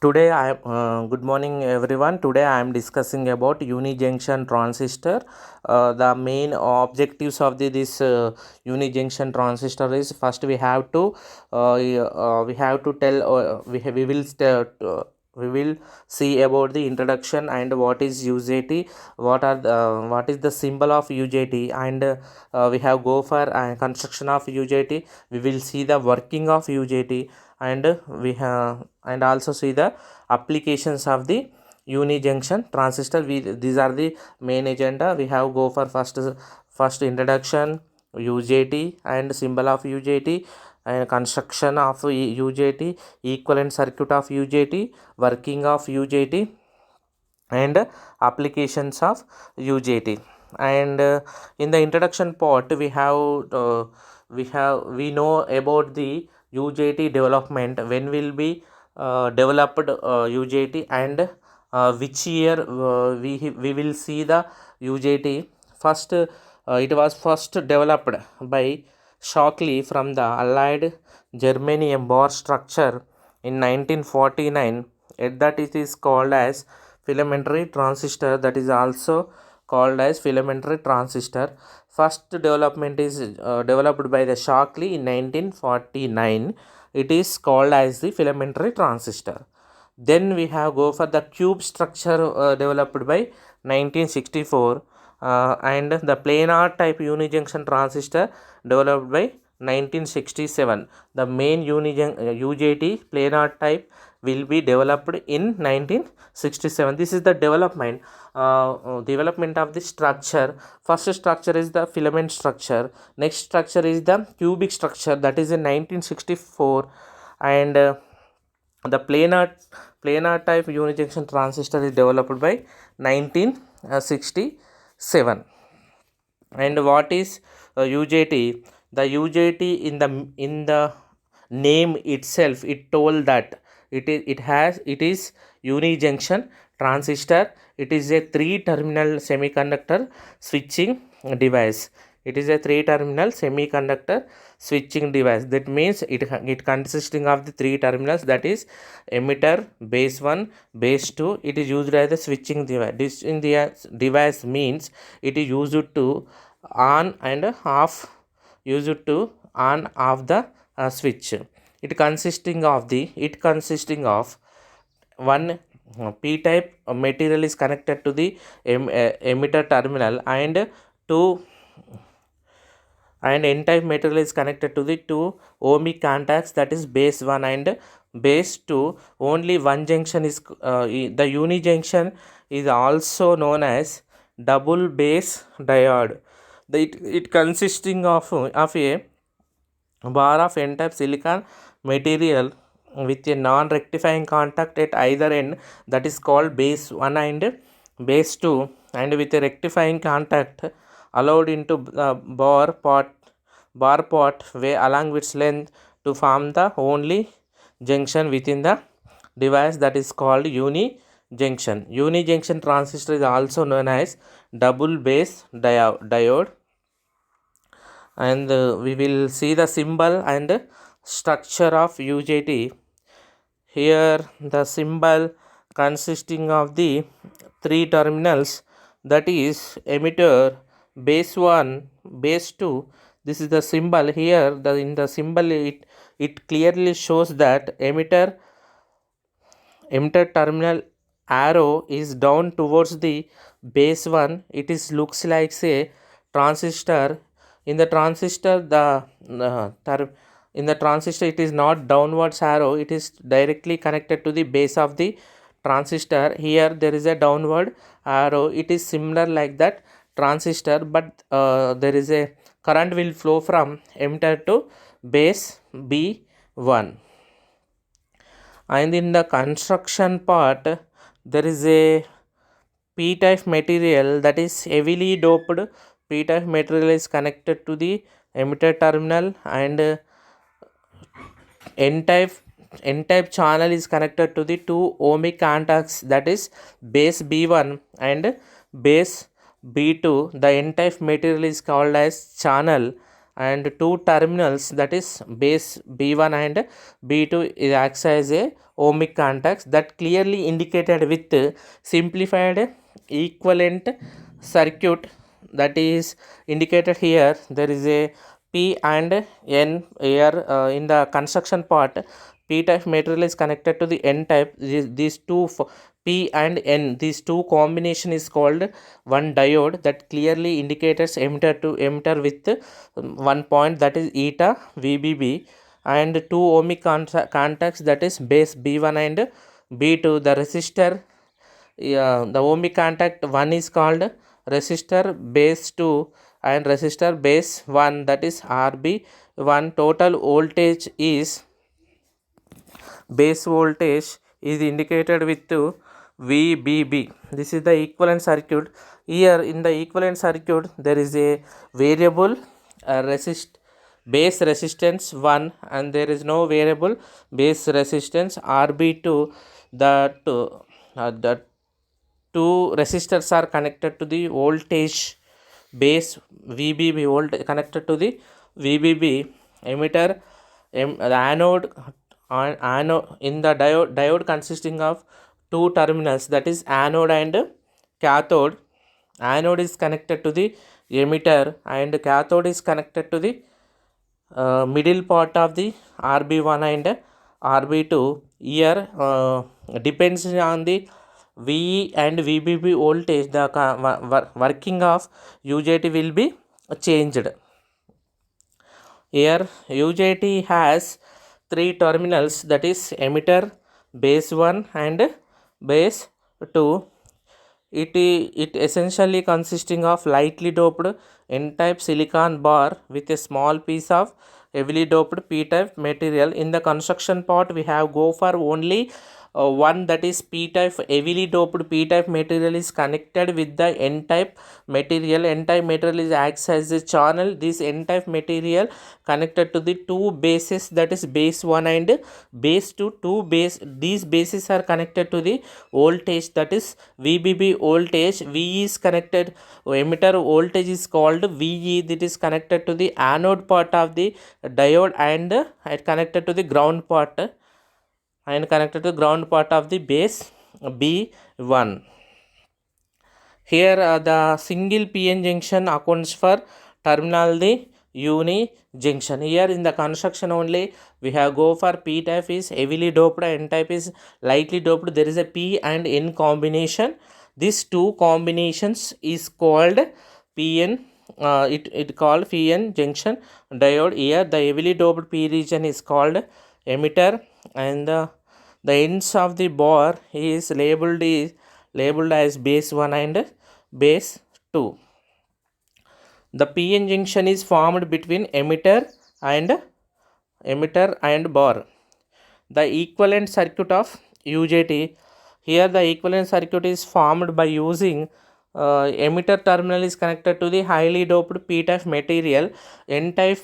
Today I good morning everyone. Today I am discussing about unijunction transistor. The main objectives of this unijunction transistor is first we have to tell we will see about the introduction and what is UJT, what is the symbol of UJT, and we have go for construction of UJT. We will see the working of UJT, and we have and also see the applications of the unijunction transistor. These are the main agenda. We have go for first introduction, UJT and symbol of UJT, and construction of UJT, equivalent circuit of UJT, working of UJT, and applications of UJT. And in the introduction part, we know about the UJT development, when will be developed UJT, and which year we will see the UJT. First, it was first developed by Shockley from the Allied germanium bar structure in 1949. At that it is called as filamentary transistor, that is also called as filamentary transistor. First development is developed by the Shockley in 1949. It is called as the filamentary transistor. Then we have go for the cube structure developed by 1964, and the planar type unijunction transistor developed by 1967. The main UJT planar type will be developed in 1967. This is the development of the structure. First structure is the filament structure. Next structure is the cubic structure, that is in 1964, and the planar type unijunction transistor is developed by 1967. And what is UJT? The UJT, in the name itself, it told that it is unijunction transistor. It is a three terminal semiconductor switching device. It is a three terminal semiconductor switching device. That means it consisting of the three terminals, that is emitter, base 1, base 2. It is used as a switching device. This in the device means it is used to on and off, used to on off the switch. It consisting of one p type material is connected to the emitter terminal, and two and n type material is connected to the two ohmic contacts, that is base 1 and base 2. Only one junction is the unijunction is also known as double base diode. It consisting of a bar of n type silicon material with a non-rectifying contact at either end, that is called base 1 and base 2, and with a rectifying contact allowed into the bar pot way along its length to form the only junction within the device, that is called unijunction. Unijunction transistor is also known as double base diode. And we will see the symbol and structure of UJT. Here the symbol consisting of the three terminals, that is emitter, base 1, base 2. This is the symbol. Here in the symbol it clearly shows that emitter terminal arrow is down towards the base 1. It is looks like say transistor. In the transistor, in the transistor it is not downwards arrow, it is directly connected to the base of the transistor. Here there is a downward arrow. It is similar like that transistor, but there is a current will flow from emitter to base B1. And in the construction part, there is a p-type material, that is heavily doped p-type material is connected to the emitter terminal, and n-type channel is connected to the two ohmic contacts, that is base B1 and base B2. The n-type material is called as channel, and two terminals, that is base B1 and B2, it acts as a ohmic contacts that clearly indicated with simplified equivalent circuit, that is indicated here. There is a P and N here in the construction part. P type material is connected to the N type. These two P and N, these two combination is called one diode that clearly indicates emitter to emitter with one point, that is eta VBB, and two ohmic contacts, that is base B1 and B2. The resistor, the ohmic contact one is called resistor base 2 and resistor base 1, that is RB1. Total voltage is, base voltage is indicated with VBB. This is the equivalent circuit. Here in the equivalent circuit there is a variable base resistance 1 and there is no variable base resistance RB2. The two resistors are connected to the voltage base VBB, connected to the VBB emitter. The anode in the diode consisting of two terminals, that is anode and cathode. Anode is connected to the emitter and cathode is connected to the middle part of the RB1 and RB2. Here depends on the VE and VBB voltage, the working of UJT will be changed. Here UJT has three terminals, that is emitter, base 1 and base 2. It essentially consisting of lightly doped N-type silicon bar with a small piece of heavily doped P-type material. In the construction part we have go for only one, that is P-type. Heavily doped P-type material is connected with the N-type material. N-type material is acts as a channel. This N-type material connected to the two bases, that is base 1 and base 2. These bases are connected to the voltage, that is VBB voltage. V is connected, emitter voltage is called VE, that is connected to the anode part of the diode and it connected to the ground part of the base B1. Here the single PN junction accounts for terminal the uni junction. Here in the construction only we have go for P type is heavily doped, N type is lightly doped. There is a P and N combination. These two combinations is called PN. It called PN junction diode. Here the heavily doped P region is called emitter and the ends of the bar is labeled as base 1 and base 2. The PN junction is formed between emitter and bar. The equivalent circuit of UJT. Here the equivalent circuit is formed by using emitter terminal is connected to the highly doped P-type material. N-type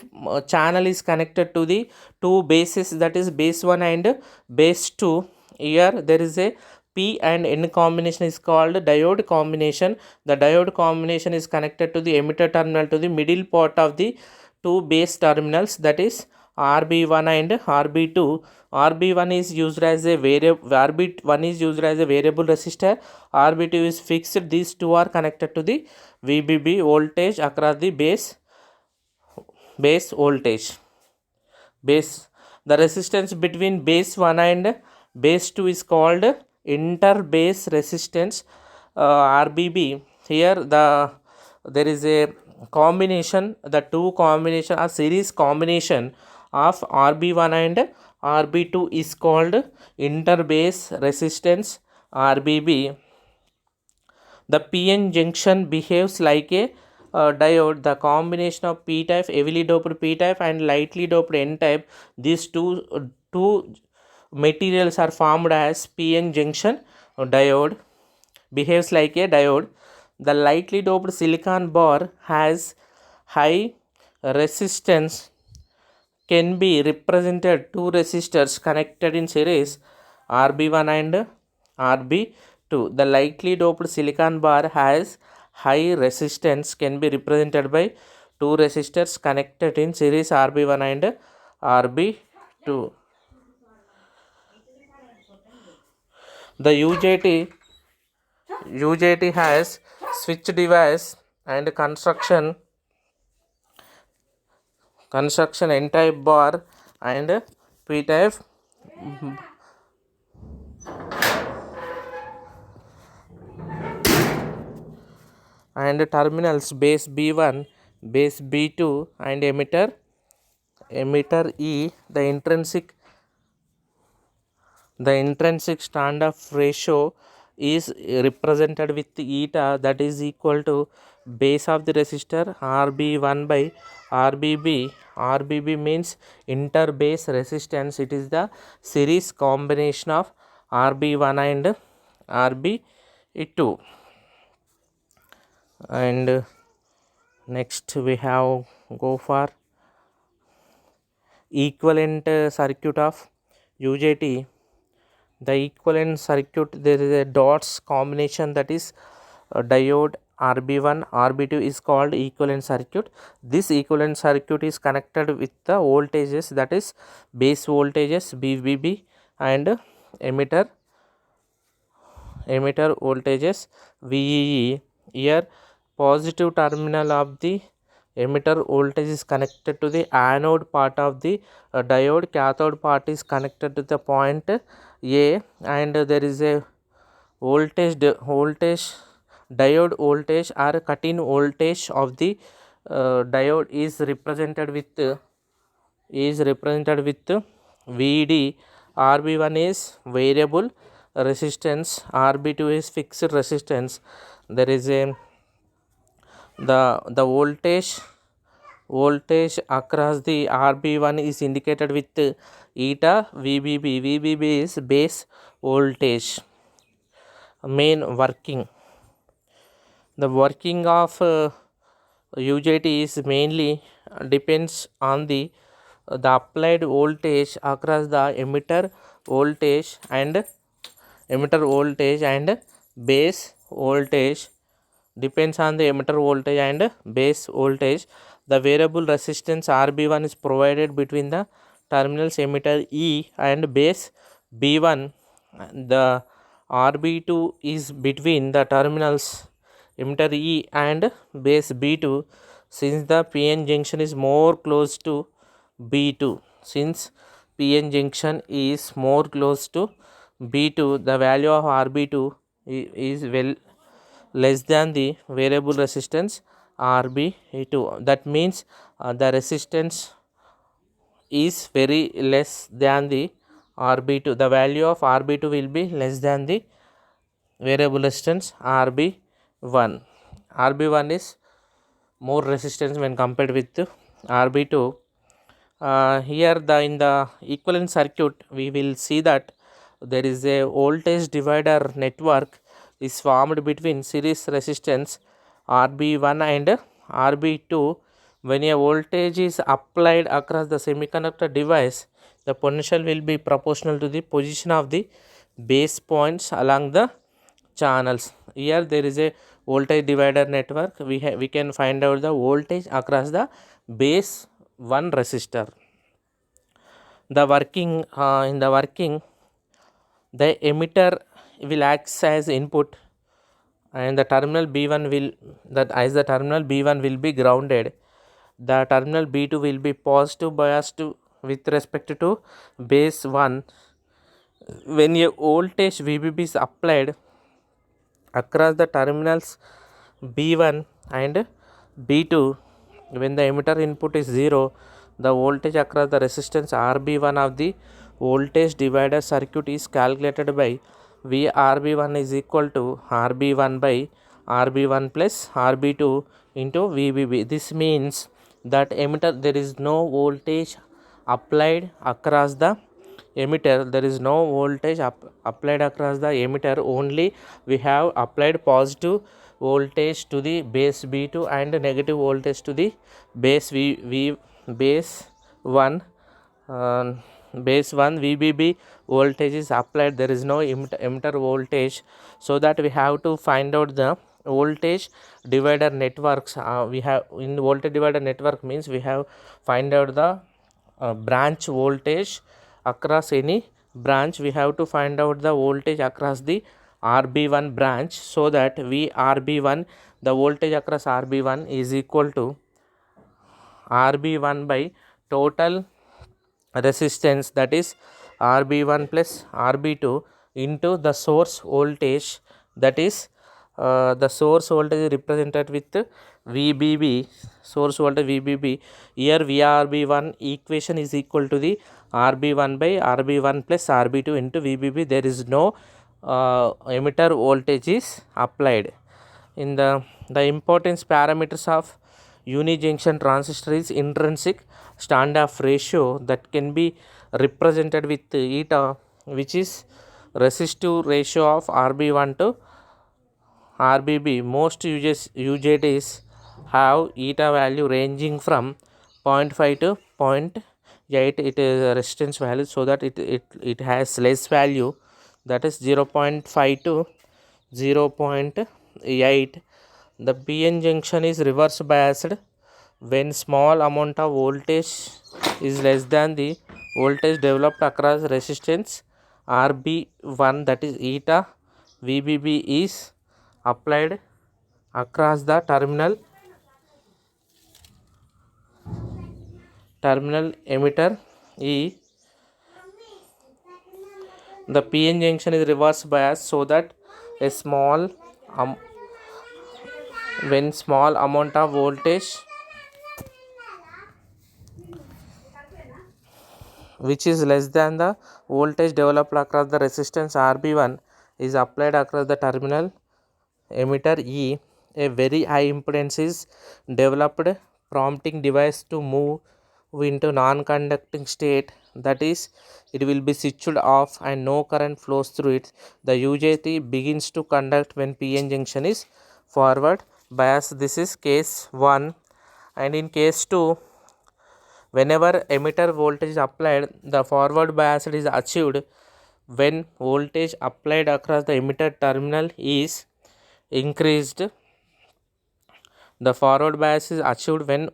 channel is connected to the two bases, that is base 1 and base 2. Here there is a P and N combination is called diode combination. The diode combination is connected to the emitter terminal to the middle part of the two base terminals, that is RB1 and RB2. RB1 is used as a variable resistor. RB2 is fixed. These two are connected to the VBB voltage across the base voltage. The resistance between base 1 and base 2 is called inter-base resistance, RBB. Here there is a combination, the two combination or series combination of RB1 and RB2 is called inter-base resistance, RBB. The PN junction behaves like a diode. The combination of P-type, heavily doped P-type and lightly doped N-type, these two materials are formed as PN junction diode, behaves like a diode. The lightly doped silicon bar has high resistance, can be represented two resistors connected in series, RB1 and RB2. The lightly doped silicon bar has high resistance, can be represented by two resistors connected in series RB1 and RB2. The UJT has switch device and construction N-type bar and P-type and terminals base B1, base B2 and emitter E. The intrinsic standoff ratio is represented with eta, that is equal to base of the resistor RB1 by RBB. RBB means inter-base resistance. It is the series combination of RB1 and RB2. And next we have go for equivalent circuit of UJT. The equivalent circuit, there is a dots combination, that is diode RB1 RB2 is called equivalent circuit. This equivalent circuit is connected with the voltages, that is base voltages VBB and emitter voltages VEE. Here positive terminal of the emitter voltage is connected to the anode part of the diode, cathode part is connected to the point A, and there is a voltage diode voltage or cut-in voltage of the diode is represented with VD. RB1 is variable resistance, RB2 is fixed resistance. There is a the voltage across the RB1 is indicated with eta VBB. VBB is base voltage. Main working, the working of UJT is mainly depends on the applied voltage across the emitter voltage and base voltage, depends on the emitter voltage and base voltage. The variable resistance RB1 is provided between the terminals emitter E and base B1. The RB2 is between the terminals emitter E and base B2. Since the PN junction is more close to B2, the value of RB2 is well less than the variable resistance RB2. That means the resistance is very less than the RB2. The value of RB2 will be less than the variable resistance RB1. RB1 is more resistance when compared with RB2. Here in the equivalent circuit we will see that there is a voltage divider network is formed between series resistance RB1 and RB2. When a voltage is applied across the semiconductor device, the potential will be proportional to the position of the base points along the channels. Here there is a voltage divider network. We can find out the voltage across the base 1 resistor. The working the emitter will act as input, and the terminal B1 will be grounded. The terminal B2 will be positive biased with respect to base 1. When a voltage VBB is applied across the terminals B1 and B2, when the emitter input is 0, the voltage across the resistance RB1 of the voltage divider circuit is calculated by VRB1 is equal to RB1 by RB1 plus RB2 into VBB. This means that emitter, there is no voltage applied across the emitter. There is no voltage applied across the emitter. Only we have applied positive voltage to the base B2 and negative voltage to the base base 1. Base 1 VBB voltage is applied. There is no emitter voltage, so that we have to find out the voltage divider networks, we have in voltage divider network means we have find out the branch voltage across any branch. We have to find out the voltage across the RB1 branch, so that V RB1, the voltage across RB1 is equal to RB1 by total resistance, that is RB1 plus RB2 into the source voltage, that is the source voltage is represented with VBB, source voltage VBB. Here VRB1 equation is equal to the RB1 by RB1 plus RB2 into VBB. There is no emitter voltage is applied. In the importance parameters of unijunction transistor is intrinsic standoff ratio that can be represented with eta, which is resistive ratio of RB1 to RBB. Most UJTs have eta value ranging from 0.5 to 0.8. It is a resistance value, so that it has less value, that is 0.5 to 0.8. The PN junction is reverse biased when small amount of voltage is less than the voltage developed across resistance RB1, that is eta. VBB is applied across the terminal emitter E. The PN junction is reverse biased, so that a small when small amount of voltage which is less than the voltage developed across the resistance RB1 is applied across the terminal emitter E, a very high impedance is developed, prompting device to move into non-conducting state, that is it will be switched off and no current flows through it. The UJT begins to conduct when PN junction is forward biased. This is case 1. And in case 2, whenever emitter voltage is applied, the forward bias is achieved when voltage applied across the emitter terminal is increased. The forward bias is achieved when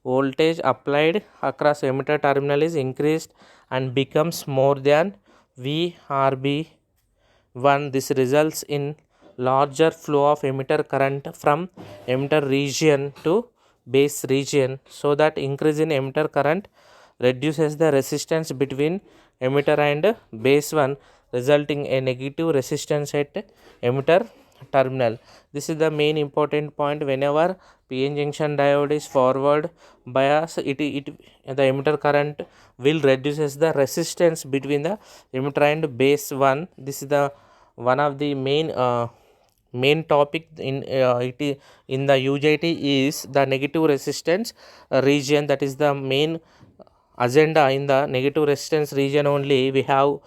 voltage applied across emitter terminal is increased and becomes more than VRB1. This results in larger flow of emitter current from emitter region to base region, so that increase in emitter current reduces the resistance between emitter and base 1, resulting a negative resistance at emitter terminal. This is the main important point. Whenever PN junction diode is forward bias, the emitter current will reduces the resistance between the emitter and base 1. This is the one of the main topic in in the UJT is the negative resistance region. That is the main agenda. In the negative resistance region only we have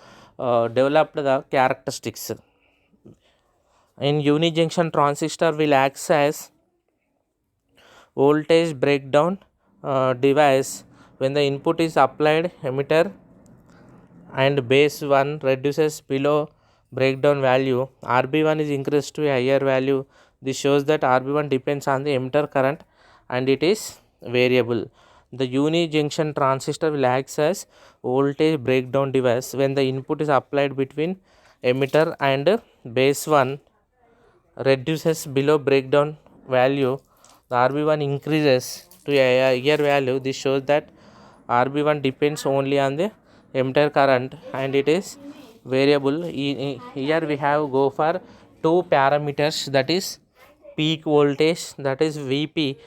developed the characteristics. In unijunction transistor will act as voltage breakdown device when the input is applied emitter and base 1 reduces below breakdown value, RB1 is increased to a higher value. This shows that RB1 depends on the emitter current and it is variable. The unijunction transistor will act as voltage breakdown device when the input is applied between emitter and base 1 reduces below breakdown value, the RB1 increases to a higher value. This shows that RB1 depends only on the emitter current and it is variable. Here we have go for two parameters, that is peak voltage, that is VP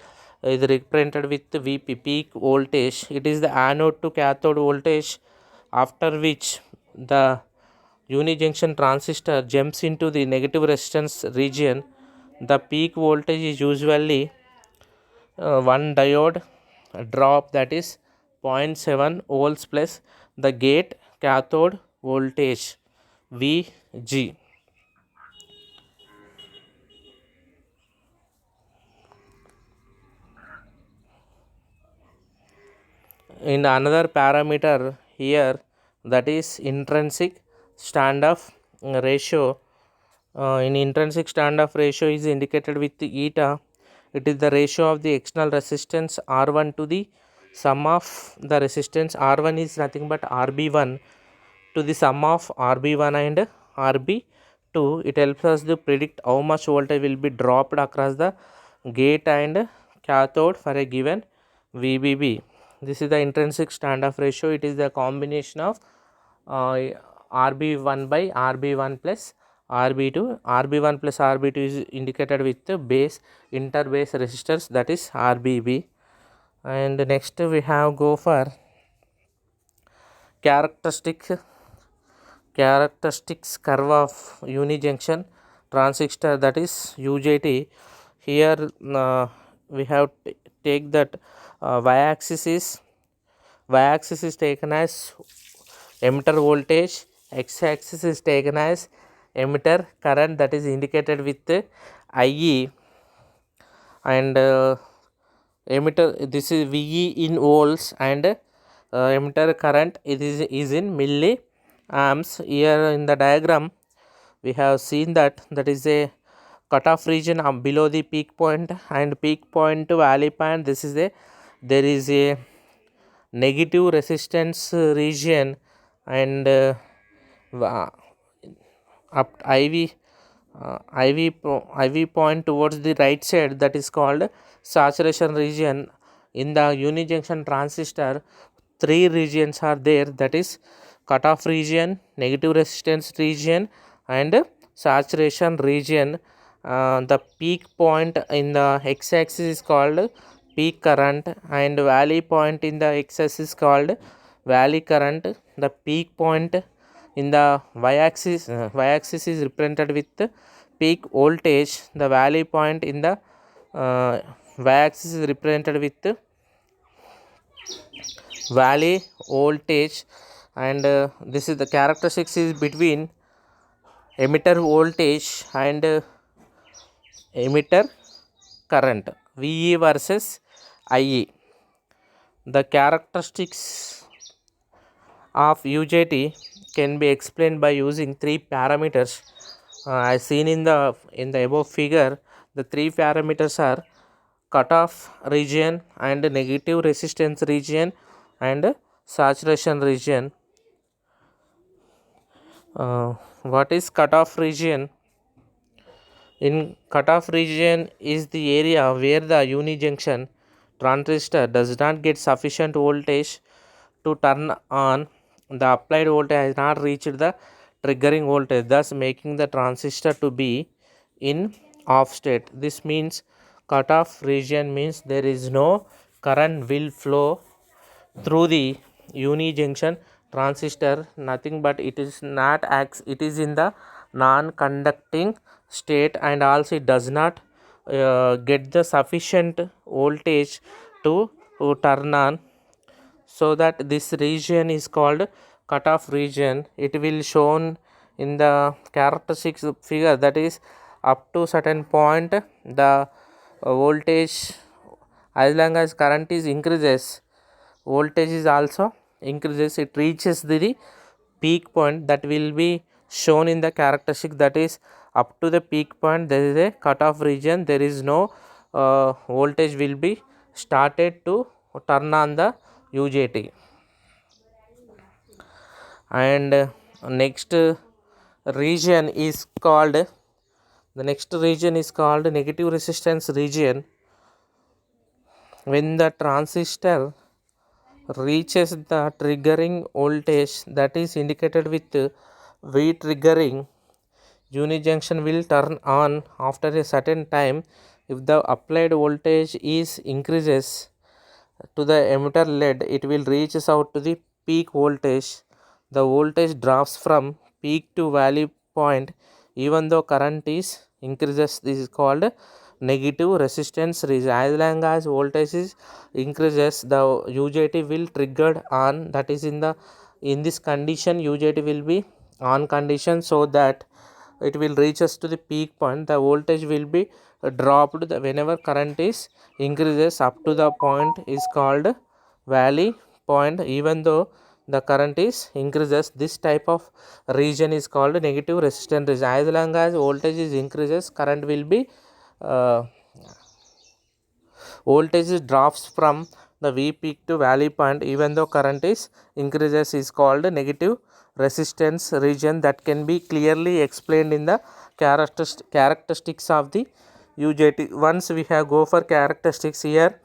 is represented with VP, peak voltage. It is the anode to cathode voltage, after which the unijunction transistor jumps into the negative resistance region. The peak voltage is usually one diode drop, that is 0.7 volts plus the gate cathode voltage VG. In another parameter here, that is intrinsic standoff ratio, in intrinsic standoff ratio is indicated with the eta. It is the ratio of the external resistance R1 to the sum of the resistance. R1 is nothing but RB1 to the sum of RB1 and RB2. It helps us to predict how much voltage will be dropped across the gate and cathode for a given VBB. This is the intrinsic standoff ratio. It is the combination of RB1 by RB1 plus RB2. RB1 plus RB2 is indicated with the base interbase resistors, that is RBB. And next we have go for characteristics curve of unijunction transistor, that is UJT. Here we have take that y-axis is taken as emitter voltage, x-axis is taken as emitter current, that is indicated with IE, and emitter, this is VE in volts, and emitter current is in milliamps. Here in the diagram we have seen that is a cutoff region below the peak point, and peak point to valley point, this is there is a negative resistance region, and up IV point towards the right side, that is called saturation region. In the unijunction transistor, three regions are there, that is cutoff region, negative resistance region, and saturation region. The peak point in the x-axis is called peak current, and valley point in the x-axis is called valley current. The peak point in the y-axis is represented with peak voltage. The valley point in the y-axis is represented with valley voltage, and this is the characteristics is between emitter voltage and emitter current, VE versus IE. The characteristics of UJT can be explained by using three parameters. As seen in the above figure, the three parameters are cutoff region and negative resistance region and saturation region. What is cutoff region? In cutoff region is the area where the unijunction transistor does not get sufficient voltage to turn on. The applied voltage has not reached the triggering voltage, thus making the transistor to be in off state. This means cutoff region means there is no current will flow through the unijunction transistor, nothing but it is not it is in the non-conducting state, and also it does not get the sufficient voltage to turn on. So that this region is called cutoff region. It will shown in the characteristics figure, that is up to certain point the voltage, as long as current is increases, voltage is also increases. It reaches the peak point that will be shown in the characteristic, that is up to the peak point there is a cutoff region, there is no voltage will be started to turn on the UJT. And next region is called negative resistance region. When the transistor reaches the triggering voltage, that is indicated with V triggering, unijunction will turn on after a certain time. If the applied voltage is increases to the emitter lead, it will reaches out to the peak voltage. The voltage drops from peak to valley point even though current is increases. This is called negative resistance region. As long as voltage is increases, the UJT will triggered on, that is in this condition UJT will be on condition, so that it will reach us to the peak point. The voltage will be dropped whenever current is increases up to the point is called valley point, even though the current is increases, this type of region is called negative resistance region. As long as voltage is increases, current will be voltage drops from the V peak to valley point, even though current is increases, is called negative resistance region. That can be clearly explained in the characteristics of the UJT. Once we have go for characteristics here,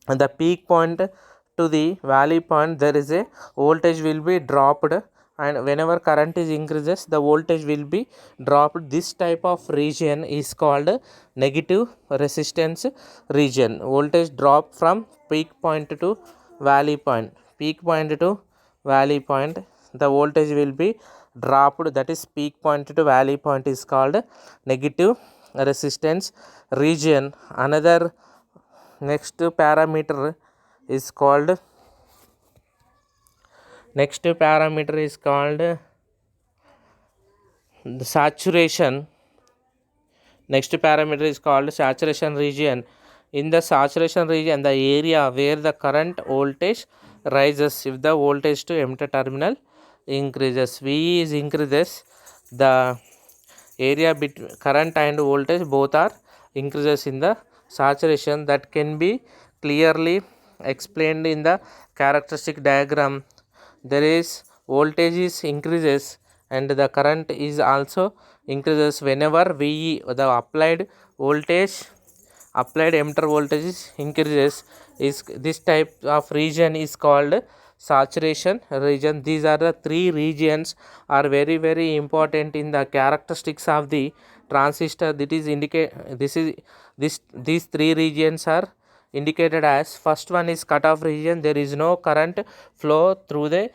the peak point to the valley point, there is a voltage will be dropped, and whenever current is increases, the voltage will be dropped. This type of region is called negative resistance region. Voltage drop from peak point to valley point, peak point to valley point, the voltage will be dropped, that is peak point to valley point is called negative resistance region. Another next parameter is called the saturation. Next parameter is called saturation region. In the saturation region, the area where the current voltage rises if the voltage to emitter terminal increases. V is increases, the area between current and voltage both are increases in the saturation. That can be clearly explained in the characteristic diagram. There is voltage is increases and the current is also increases whenever VE, the applied emitter voltage is increases. Is this type of region is called saturation region. These are the three regions are very very important in the characteristics of the transistor. That is indicate these three regions are indicated as, first one is cutoff region. There is no current flow through the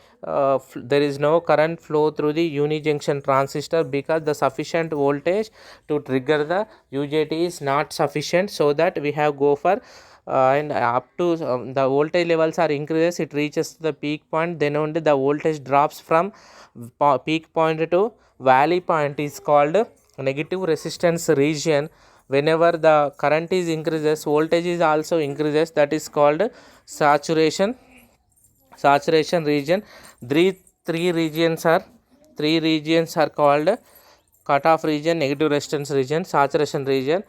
uni junction transistor because the sufficient voltage to trigger the UJT is not sufficient, so that we have go for and up to the voltage levels are increases, it reaches the peak point, then only the voltage drops from peak point to valley point is called negative resistance region. Whenever the current is increases, voltage is also increases, that is called saturation region. Three regions are called cutoff region, negative resistance region, saturation region.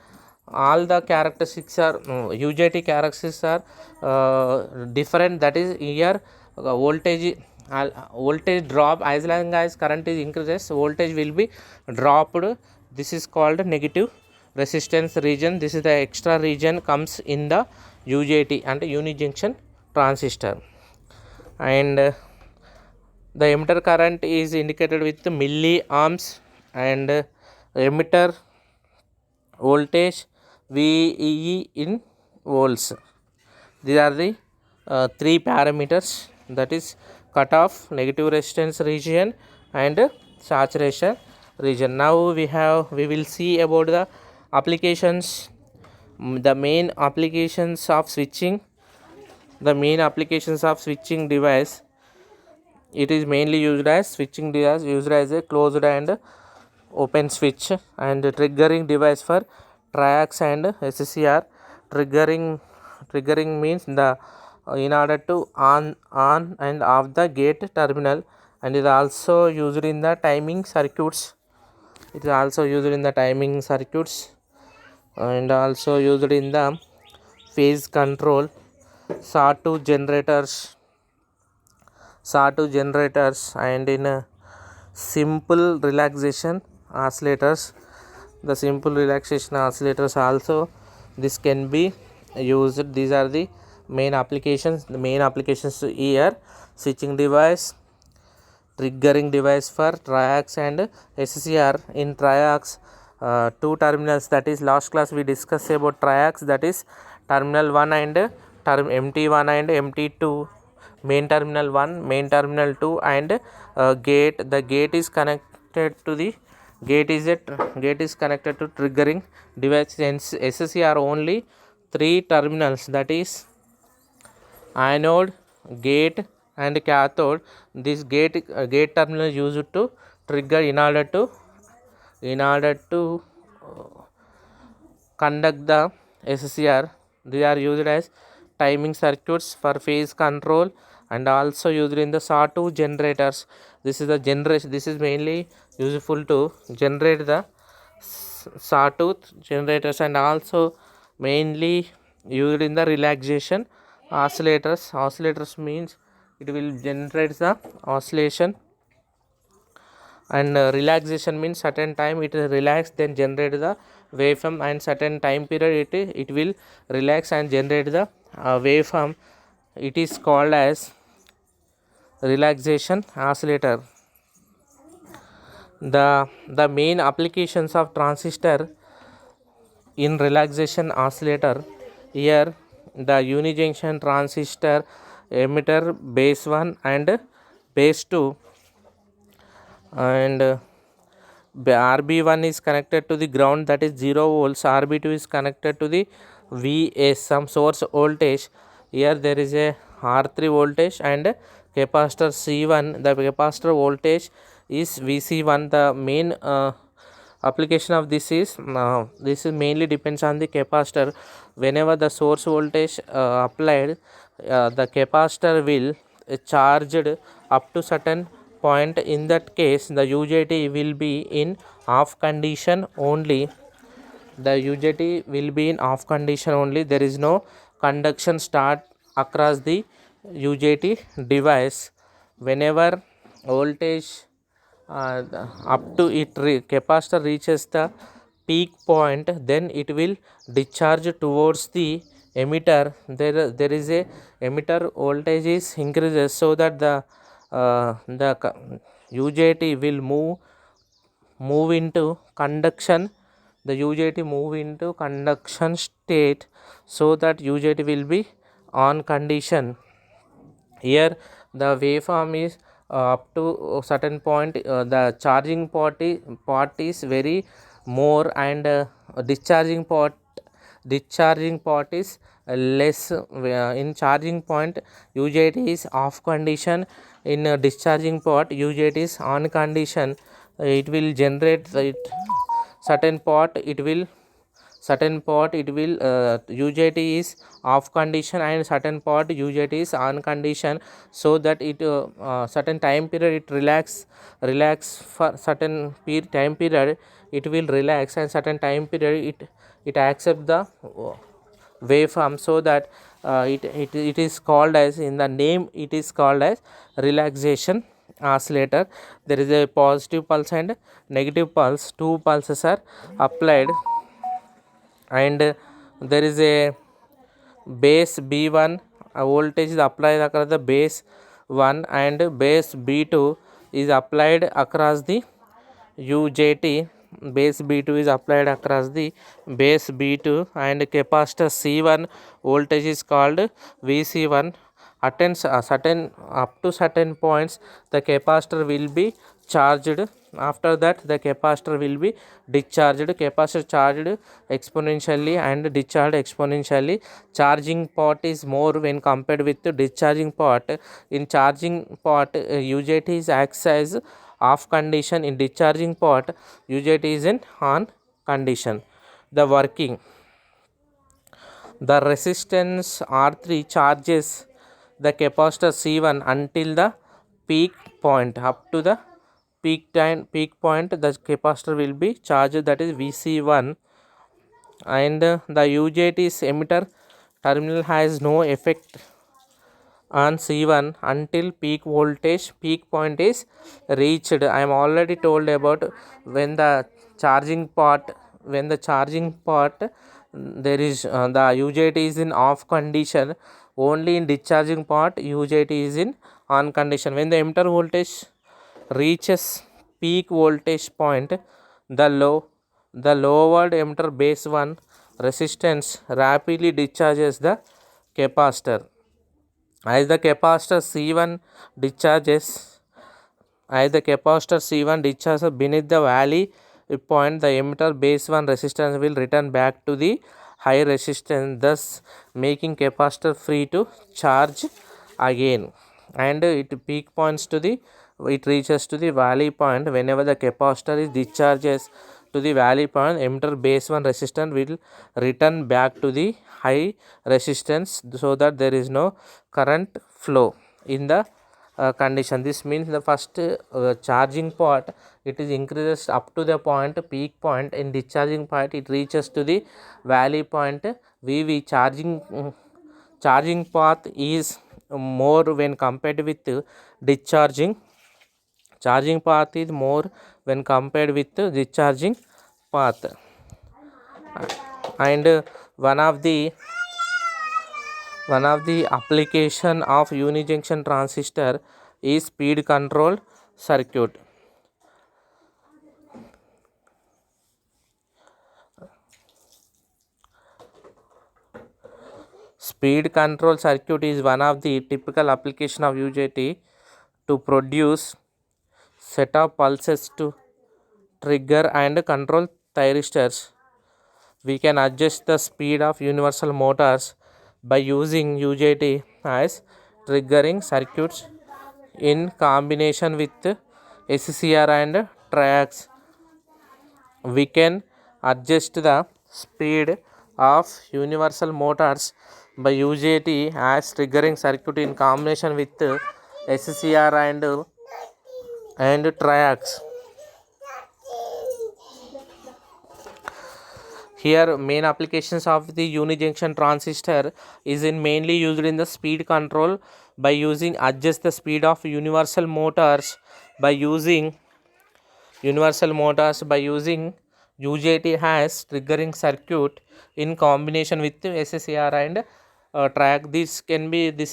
All the characteristics are UJT characteristics are different. That is here voltage drop, as long as current is increases, voltage will be dropped. This is called negative resistance region. This is the extra region comes in the UJT and uni junction transistor. And the emitter current is indicated with milliamps, and emitter voltage VEE in volts. These are the three parameters, that is cutoff, negative resistance region and saturation region. Now we will see about the applications, the main applications of switching device. It is mainly used as switching device, used as a closed and open switch, and triggering device for triacs and SCR. Triggering means the in order to on and off the gate terminal, and is also used in the timing circuits. It is also used in the timing circuits and also used in the phase control, sawtooth generators, and in simple relaxation oscillators. The simple relaxation oscillators also this can be used. These are the main applications. The main applications here: switching device, triggering device for triacs and SCR. In triacs, two terminals, that is last class we discussed about triacs, that is terminal 1 and MT1 and MT2, main terminal 1, main terminal 2, and gate. The gate is connected to the gate is connected to triggering device. SCR only three terminals, that is anode, gate and cathode. This gate terminal used to trigger in order to conduct the SCR. They are used as timing circuits for phase control and also used in the sawtooth generators. This is the generation, this is mainly useful to generate the sawtooth generators, and also mainly used in the relaxation oscillators. Oscillators means it will generate the oscillation, and relaxation means certain time it will relax then generate the waveform, and certain time period it will relax and generate the waveform. It is called as relaxation oscillator. The main applications of transistor in relaxation oscillator, here the unijunction transistor, emitter base 1 and base 2, and RB1 is connected to the ground, that is 0 volts. RB2 is connected to the VS, some source voltage. Here there is a R3 voltage and capacitor C1. The capacitor voltage is VC1. The main application of this is mainly depends on the capacitor. Whenever the source voltage applied, the capacitor will charged up to certain point. In that case, the UJT will be in off condition only. The UJT will be in off condition only. There is no conduction start across the UJT device. Whenever voltage up to capacitor reaches the peak point, then it will discharge towards the emitter. There is a emitter voltage is increases, so that the UJT will move into conduction. The UJT move into conduction state, so that UJT will be on condition. Here the waveform is up to a certain point, the charging part is very more, and discharging part is less. In charging point UJT is off condition, in discharging part UJT is on condition. It will generate certain part it will UJT is off condition, and certain part UJT is on condition, so that it certain time period it relax for certain time period it will relax, and certain time period it accept the waveform, so that it is called as, in the name it is called as relaxation oscillator. There is a positive pulse and negative pulse, two pulses are applied, and there is a base B1 voltage is applied across the base 1, and base B2 is applied across the UJT. Base B2 is applied across the base B2, and capacitor C1 voltage is called VC1. Attends a certain up to certain points the capacitor will be charged. After that the capacitor will be discharged. Capacitor charged exponentially and discharged exponentially. Charging part is more when compared with the discharging part. In charging part UJT is acts as off condition. In discharging part UJT is in on condition. The working, the resistance R3 charges the capacitor C1 until the peak point. Up to the peak point the capacitor will be charged, that is VC1, and the UJT's emitter terminal has no effect on C1 until peak point is reached. I am already told about when the charging part there is the UJT is in off condition. Only in discharging part UJT is in on condition. When the emitter voltage reaches peak voltage point, the lowered emitter base 1 resistance rapidly discharges the capacitor. As the capacitor C1 discharges beneath the valley point, the emitter base 1 resistance will return back to the high resistance, thus making capacitor free to charge again, and it reaches to the valley point. Whenever the capacitor is discharges to the valley point, emitter base 1 resistance will return back to the high resistance, so that there is no current flow. in the condition. This means the first charging part, it is increases up to the point peak point. In discharging point it reaches to the valley point. VV charging path is more when compared with discharging. Charging path is more when compared with discharging path. And one of the application of unijunction transistor is speed control circuit. Speed control circuit is one of the typical application of UJT to produce set of pulses to trigger and control thyristors. We can adjust the speed of universal motors by using UJT as triggering circuits in combination with SCR and triacs. We can adjust the speed of universal motors by UJT as triggering circuit in combination with SCR and triacs. Here main applications of the unijunction transistor is in mainly used in the speed control by using adjust the speed of universal motors by using UJT has triggering circuit in combination with SCR and track. This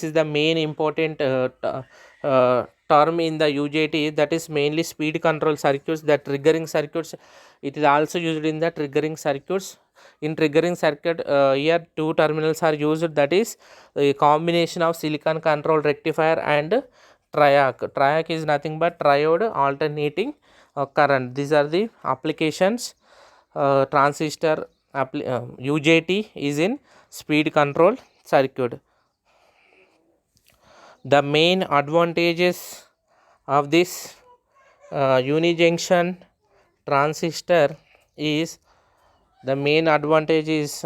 is the main important term in the UJT, that is mainly speed control circuits. The triggering circuits, it is also used in the triggering circuits. In triggering circuit, here two terminals are used, that is a combination of silicon control rectifier and triac. Triac is nothing but triode alternating current. These are the applications. Transistor UJT is in speed control circuit. The main advantages of this unijunction transistor is, the main advantage is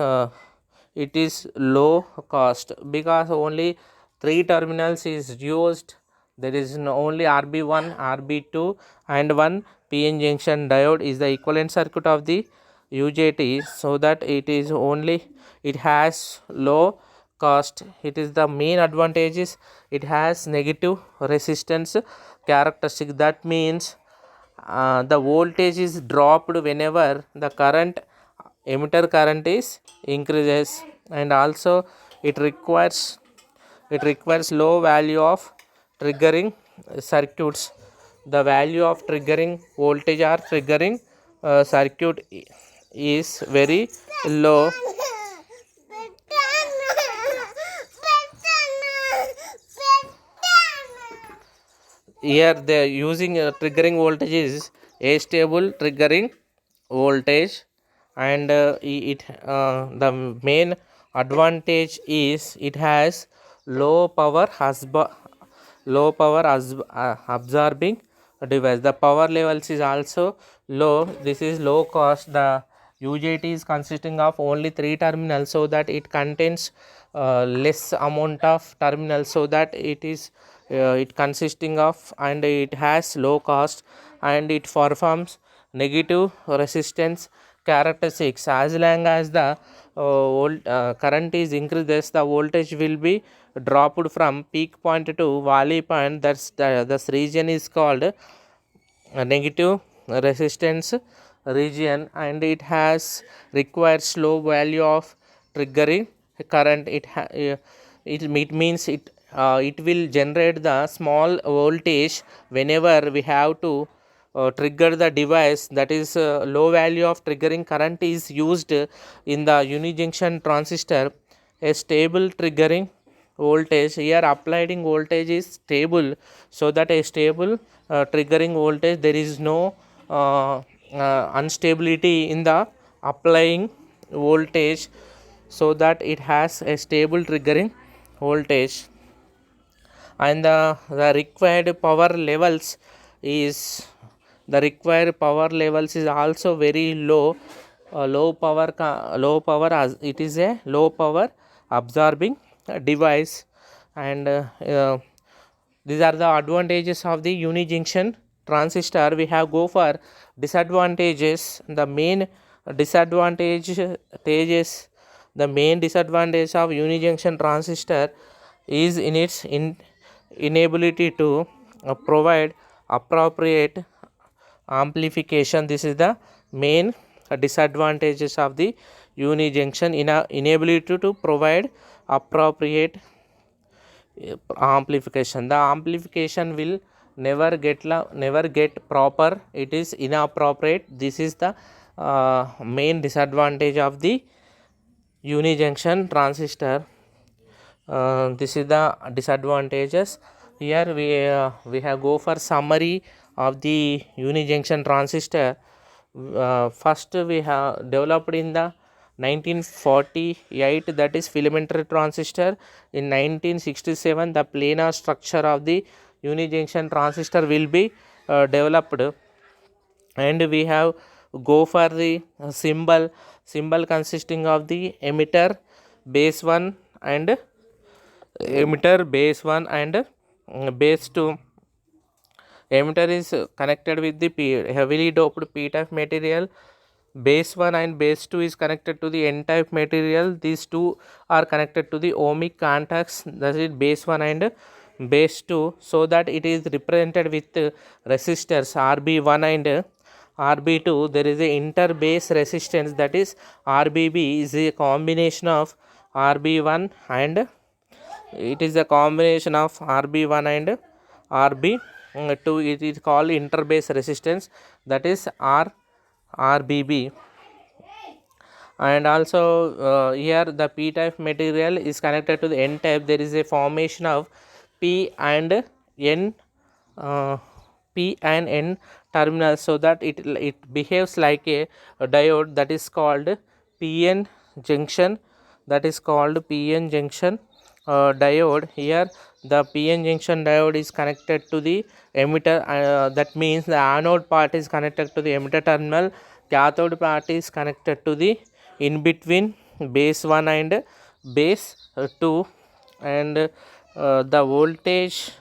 it is low cost, because only 3 terminals is used. There is only RB1, RB2 and one PN junction diode is the equivalent circuit of the UJT, so that it has low cost. It is the main advantages. It has negative resistance characteristic. That means the voltage is dropped whenever the emitter current is increases, and also it requires low value of triggering circuits. The value of triggering voltage or triggering circuit is very low. Here they are using triggering voltage is astable triggering voltage, and the main advantage is it has low power absorbing device. The power levels is also low. This is low cost. The UJT is consisting of only 3 terminals, so that it contains less amount of terminals, so that it consisting of, and it has low cost, and it performs negative resistance characteristics. As long as the current is increases, the voltage will be dropped from peak point to valley point. This region is called negative resistance region, and it has requires low value of triggering current. It means it will generate the small voltage whenever we have to trigger the device. That is low value of triggering current is used in the unijunction transistor. A stable triggering voltage, here applied voltage is stable, so that a stable triggering voltage, there is no instability in the applying voltage, so that it has a stable triggering voltage. And the required power levels is also very low. Low power as it is a low power absorbing device, and These are the advantages of the unijunction transistor. We have go for disadvantages. The main disadvantage of unijunction transistor is in its inability to provide appropriate amplification. This is the main disadvantages of the unijunction inability to provide appropriate amplification. The amplification will never get proper, it is inappropriate. This is the main disadvantage of the unijunction transistor. This is the disadvantages. Here we have go for summary of the unijunction transistor. First we have developed in the 1948, that is filamentary transistor. In 1967 the planar structure of the unijunction transistor will be developed, and we have go for the symbol consisting of the emitter base 1 and base 2. Emitter is connected with the heavily doped p-type material. Base 1 and base 2 is connected to the n-type material. These two are connected to the ohmic contacts, that is base 1 and base 2, so that it is represented with resistors RB1 and RB2. There is a interbase resistance, that is RBB is a combination of RB1 and it is a combination of RB1 and RB2. It is called interbase resistance, that is RBB. And also here the p-type material is connected to the n-type. There is a formation of p and n terminals, so that it behaves like a diode, that is called PN junction, diode. Here the PN junction diode is connected to the emitter, that means the anode part is connected to the emitter terminal, cathode part is connected to the in between base 1 and base 2, and the voltage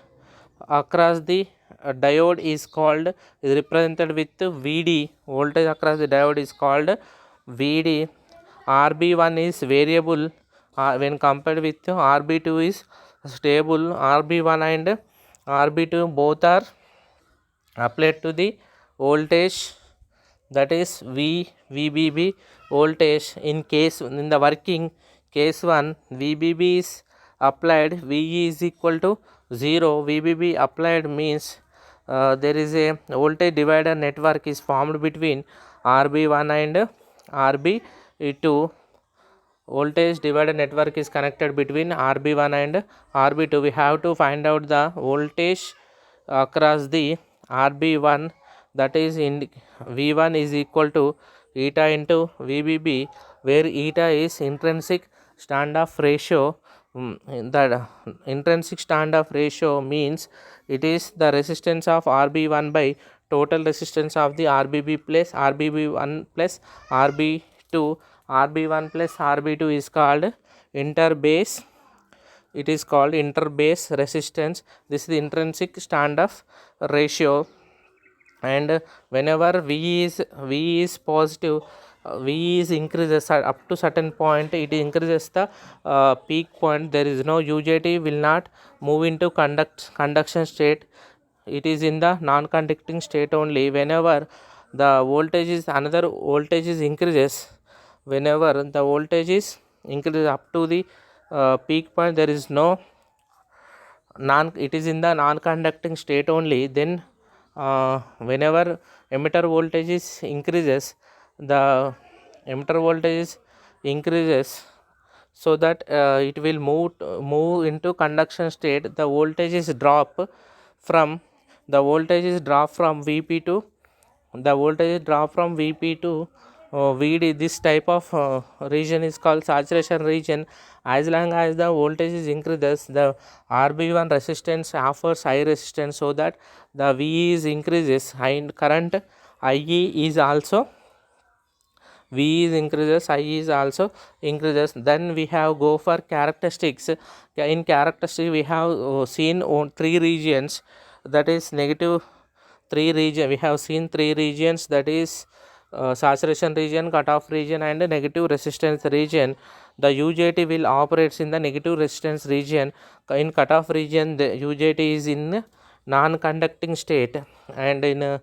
across the diode is represented with VD. Voltage across the diode is called VD. RB1 is variable when compared with RB2 is stable. RB1 and RB2 both are applied to the voltage, that is VBB voltage. In the working case 1, VBB is applied, VE is equal to 0. VBB applied means there is a voltage divider network is formed between RB1 and RB2. Voltage divider network is connected between RB1 and RB2. We have to find out the voltage across the RB1, that is in V1 is equal to eta into VBB, where eta is intrinsic standoff ratio. The intrinsic standoff ratio means it is the resistance of RB1 by total resistance of the RBB plus RBB1 plus RB2. RB1 plus RB2 is called interbase. It is called interbase resistance. This is the intrinsic standoff ratio. And whenever V is positive, V is increases up to certain point, it increases the peak point. There is no UJT, will not move into conduction state. It is in the non-conducting state only. Whenever the voltage is increases, whenever the voltage is increases up to the peak point, there is no it is in the non-conducting state only. Then whenever emitter voltage is increases, the emitter voltage increases, so that it will move into conduction state. The voltage is drop from VP to VD. This type of region is called saturation region. As long as the voltage is increases, the RB1 resistance offers high resistance, so that the V is increases, and current IE is also V is increases, I is also increases. Then we have go for characteristics. In characteristic we have seen on 3 regions, that is negative 3 region. We have seen 3 regions, that is saturation region, cutoff region and negative resistance region. The UJT will operates in the negative resistance region. In cutoff region the UJT is in non-conducting state, and in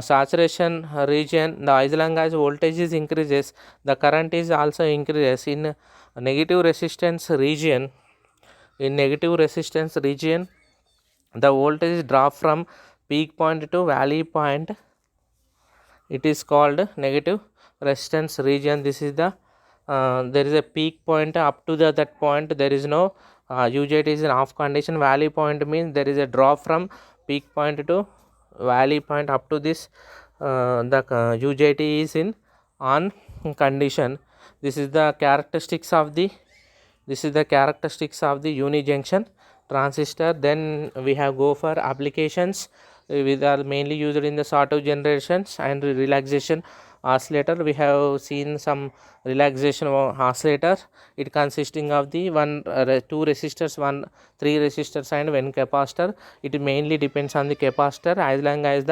saturation region the as long as voltage is increases, the current is also increases. In negative resistance region, in negative resistance region the voltage drop from peak point to valley point, it is called negative resistance region. This is the there is a peak point up to that point there is no UJT is in off condition. Valley point means there is a drop from peak point to valley point. Up to this the UJT is in on condition. This is the characteristics of the uni junction transistor. Then we have go for applications which are mainly used in the sawtooth generations and relaxation oscillator. We have seen some relaxation oscillator. It consisting of the two resistors, 3 resistors and 1 capacitor. It mainly depends on the capacitor. As long as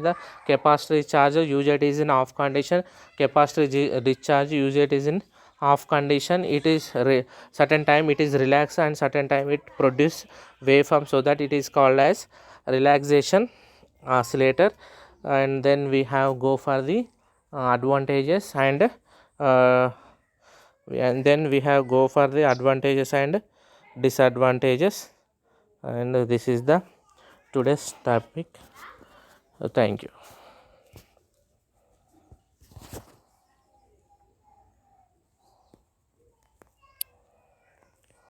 the capacitor is charged, UJT is in off condition. Capacitor is discharged, UJT is in off condition. It is certain time it is relaxed and certain time it produce waveform, so that it is called as relaxation oscillator. And then we have go for the advantages and then we have go for the advantages and disadvantages. And this is the today's topic. Thank you.